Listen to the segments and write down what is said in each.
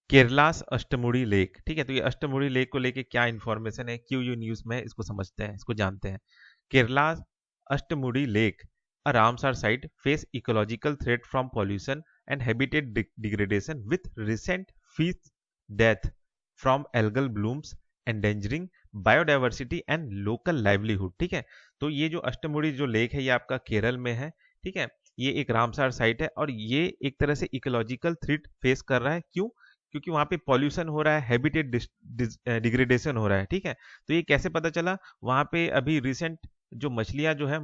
केरलास Ashtamudi lake. ठीक है, तो ये अष्टमुड़ी लेक को लेके क्या इंफॉर्मेशन है, क्यू यू न्यूज में इसको समझते हैं, इसको जानते हैं। Kerala Ashtamudi lake, a Ramsar site, face ecological threat from pollution and habitat degradation with recent fish death from algal blooms endangering biodiversity and local livelihood। ठीक है, तो ये जो अष्टमुड़ी जो लेक है ये आपका केरल में है। ठीक है, ये एक रामसार साइट है और ये एक तरह से इकोलॉजिकल थ्रेट फेस कर रहा है। क्यों? क्योंकि वहां पे पॉल्यूशन हो रहा है, हैबिटेट डिग्रेडेशन हो रहा है। ठीक है, तो ये कैसे पता चला? वहां पे अभी रिसेंट जो मछलियां जो है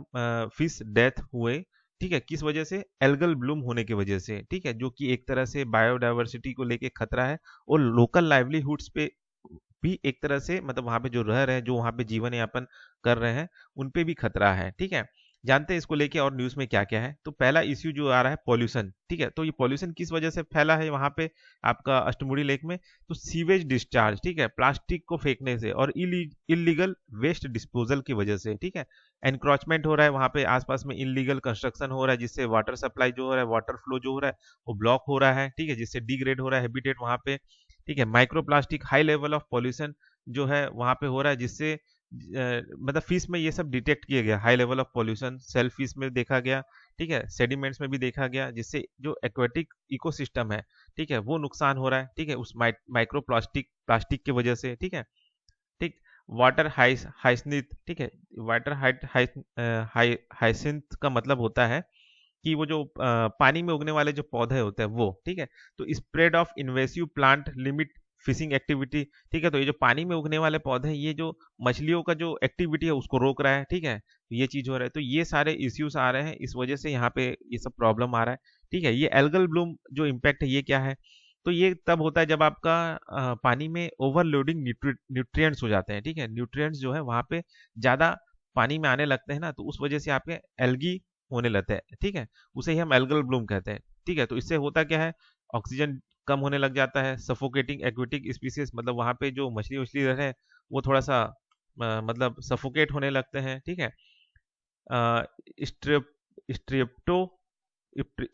फिश डेथ हुए, ठीक है, किस वजह से? एल्गल ब्लूम होने की वजह से। ठीक है, जो कि एक तरह से बायोडाइवर्सिटी को लेके खतरा है और लोकल लाइवलीहुड्स पे भी एक तरह से, मतलब वहां पे जो रह रहे हैं, जो वहां पे जीवन यापन कर रहे हैं, उन पे भी खतरा है। ठीक है, जानते हैं इसको लेके और न्यूज में क्या क्या है। तो पहला इश्यू जो आ रहा है पॉल्यूशन। ठीक है, तो ये पॉल्यूशन किस वजह से फैला है वहां पे आपका अष्टमुड़ी लेक में? तो सीवेज डिस्चार्ज, ठीक है, प्लास्टिक को फेंकने से और इलीगल वेस्ट डिस्पोजल की वजह से। ठीक है, एनक्रोचमेंट हो रहा है वहां पे, आसपास में इलीगल कंस्ट्रक्शन हो रहा है जिससे वाटर सप्लाई जो हो रहा है, वाटर फ्लो जो हो रहा है वो ब्लॉक हो रहा है। ठीक है, जिससे डिग्रेड हो रहा है हैबिटेट वहां पे। ठीक है, microplastic, high level of pollution जो है वहां पे हो रहा है, जिससे मतलब फिश में ये सब डिटेक्ट किया गया, high level of pollution shellfish में देखा गया। ठीक है, सेडिमेंट्स में भी देखा गया, जिससे जो एक्वेटिक इकोसिस्टम है, ठीक है, वो नुकसान हो रहा है। ठीक है, उस माइक्रो प्लास्टिक की वजह से। ठीक है, ठीक। वाटर हाइसिंथ, ठीक है, वाटर हाइसिंथ का मतलब होता है कि वो जो पानी में उगने वाले जो पौधे होते हैं वो। ठीक है, तो spread of invasive plant limit fishing activity. ठीक है, तो ये जो पानी में उगने वाले पौधे हैं ये जो मछलियों का जो एक्टिविटी है उसको रोक रहा है। ठीक है, तो ये चीज हो रहा है, तो ये सारे इश्यूज आ रहे हैं, इस वजह से यहाँ पे ये सब प्रॉब्लम आ रहा है। ठीक है, ये एल्गल ब्लूम जो इम्पैक्ट है ये क्या है? तो ये तब होता है जब आपका पानी में ओवरलोडिंग न्यूट्रिएंट्स हो जाते हैं। ठीक है, न्यूट्रिएंट्स जो है वहां पे ज्यादा पानी में आने लगते हैं ना, तो उस वजह से आपके एल्गी होने लगते हैं। ठीक है, उसे ही हम एल्गल ब्लूम कहते हैं। ठीक है, तो इससे होता क्या है? ऑक्सीजन कम होने लग जाता है, सफोकेटिंग एक्वेटिक स्पीसीज, मतलब वहां पे जो मछली उछली रह रहे हैं वो थोड़ा सा मतलब सफोकेट होने लगते हैं। ठीक है, स्ट्रेप स्ट्रेप्टो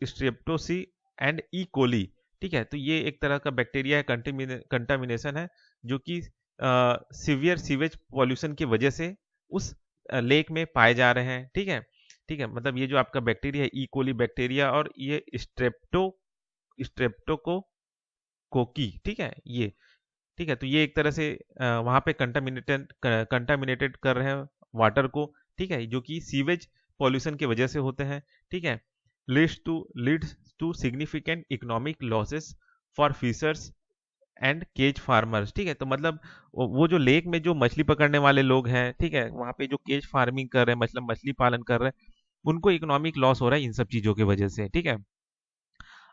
स्ट्रेप्टोसी एंड ई कोली। ठीक है, तो ये एक तरह का बैक्टीरिया है, कंटामिनेशन है, जो कि सीवियर सीवेज पॉल्यूशन की वजह से उस लेक में पाए जा रहे हैं। ठीक है, ठीक है, मतलब ये जो आपका बैक्टीरिया है ई कोली बैक्टीरिया, और ये स्ट्रेप्टोको कोकी। ठीक है, ये ठीक है, तो ये एक तरह से वहां पे कंटामिनेटेड कर रहे हैं वाटर को। ठीक है, जो कि सीवेज पॉल्यूशन की वजह से होते हैं। ठीक है, leads to significant economic losses for fishers and cage farmers. ठीक है, तो मतलब वो जो लेक में जो मछली पकड़ने वाले लोग हैं, ठीक है, वहां पे जो केज फार्मिंग कर रहे हैं, मतलब मछली पालन कर रहे हैं, उनको इकोनॉमिक लॉस हो रहा है इन सब चीजों की वजह से। ठीक है,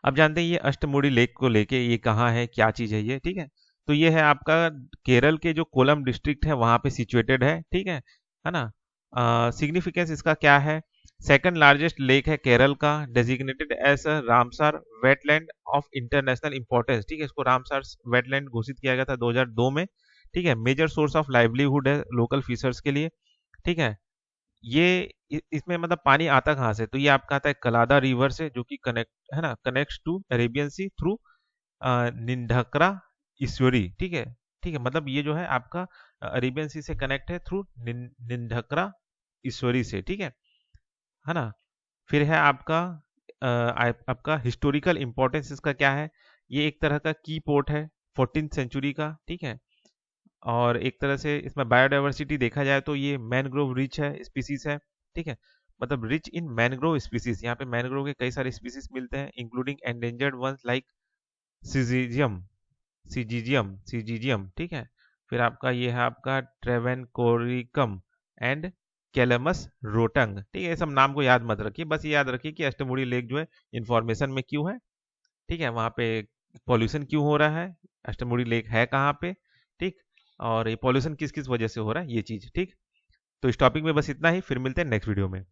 अब जानते हैं ये अष्टमुड़ी लेक को लेके ये कहाँ है, क्या चीज है ये। ठीक है, तो ये है आपका केरल के जो कोलम डिस्ट्रिक्ट है वहां पे सिचुएटेड है। ठीक है ना? सिग्निफिकेंस इसका क्या है? सेकंड लार्जेस्ट लेक है केरल का, designated as Ramsar wetland of international importance. ठीक है, इसको रामसार वेटलैंड घोषित किया गया था 2002 में। ठीक है, मेजर सोर्स ऑफ लाइवलीहुड है लोकल फिशर्स के लिए। ठीक है, ये इसमें मतलब पानी आता कहाँ से? तो ये आपका आता है कलादा रिवर से, जो कि कनेक्ट है ना, connects to Arabian sea through Neendakara ईश्वरी। ठीक है, ठीक है, मतलब ये जो है आपका अरेबियन सी से कनेक्ट है थ्रू निंढकरा ईश्वरी से। ठीक है ना? फिर है आपका आपका हिस्टोरिकल इंपॉर्टेंस इसका क्या है? ये एक तरह का की पोर्ट है 14th सेंचुरी का। ठीक है, और एक तरह से इसमें बायोडाइवर्सिटी देखा जाए तो ये मैनग्रोव रिच है, स्पीसीज है। ठीक है, मतलब रिच इन मैनग्रोव स्पीसीज, यहाँ पे मैनग्रोव के कई सारे स्पीसीज मिलते हैं, इंक्लूडिंग एंडेंजर्ड वंस लाइक सिजीजियम सिजीजियम। ठीक है, फिर आपका ये है आपका ट्रेवेनकोरिकम एंड कैलमस रोटंग। ठीक है, ये सब नाम को याद मत रखिए, बस ये याद रखिए कि अष्टमुड़ी लेक जो है इंफॉर्मेशन में क्यों है। ठीक है, वहाँ पे पॉल्यूशन क्यों हो रहा है, अष्टमुड़ी लेक है कहाँ पे। ठीक, और ये पॉल्यूशन किस किस वजह से हो रहा है ये चीज। ठीक, तो इस टॉपिक में बस इतना ही, फिर मिलते हैं नेक्स्ट वीडियो में।